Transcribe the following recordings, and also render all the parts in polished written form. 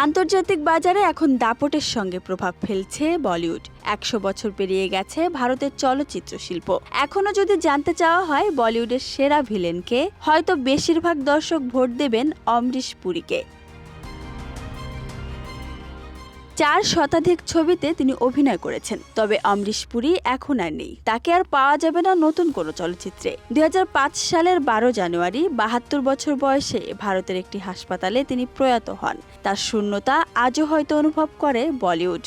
আন্তর্জাতিক বাজারে এখন দাপটের সঙ্গে প্রভাব ফেলছে বলিউড। ১০০ বছর পেরিয়ে গেছে ভারতের চলচ্চিত্র শিল্প। এখনও যদি জানতে চাওয়া হয় বলিউডের সেরা ভিলেনকে, হয়তো বেশিরভাগ দর্শক ভোট দেবেন অমরিশ পুরীকে। ৪ শতাধিক ছবিতে তিনি অভিনয় করেছেন, তবে অমরিশ পুরী এখন আর নেই। তাকে আর পাওয়া যাবে না নতুন কোনো চলচ্চিত্রে। ২০০৫ সালের ১২ জানুয়ারি ৭২ বছর বয়সে ভারতের একটি হাসপাতালে তিনি প্রয়াত হন। তার শূন্যতা আজও হয়তো অনুভব করে বলিউড।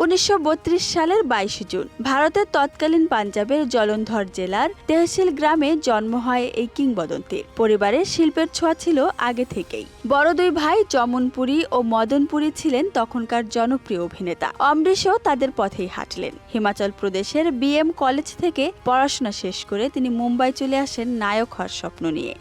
১৯৩২ সালের ২২ জুন ভারতের তৎকালীন পাঞ্জাবের জলন্ধর জেলার তেহসিল গ্রামে জন্ম হয় এই কিংবদন্তির। পরিবারের শিল্পের ছোঁয়া ছিল আগে থেকেই। বড় দুই ভাই চমন পুরী ও মদন পুরী ছিলেন তখনকার জনপ্রিয় অভিনেতা। অমরিশও তাদের পথেই হাঁটলেন। হিমাচল প্রদেশের BM কলেজ থেকে পড়াশোনা শেষ করে তিনি মুম্বাই চলে আসেন নায়ক হওয়ার স্বপ্ন নিয়ে।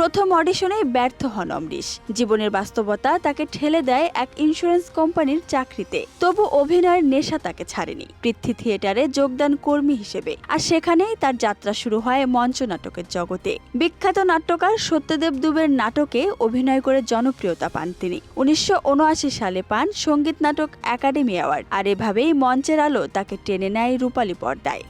প্রথম অডিশনেই ব্যর্থ হন অমরিশ। জীবনের বাস্তবতা তাকে ঠেলে দেয় এক ইন্স্যুরেন্স কোম্পানির চাকরিতে। তবু অভিনয়ের নেশা তাকে ছাড়েনি। পৃথ্বী থিয়েটারে যোগদান কর্মী হিসেবে, আর সেখানেই তার যাত্রা শুরু হয় মঞ্চ নাটকের জগতে। বিখ্যাত নাট্যকার সত্যদেব দুবের নাটকে অভিনয় করে জনপ্রিয়তা পান তিনি। ১৯৭৯ সালে পান সঙ্গীত নাটক একাডেমি অ্যাওয়ার্ড। আর এভাবেই মঞ্চের আলো তাকে টেনে নেয় রূপালী পর্দায়।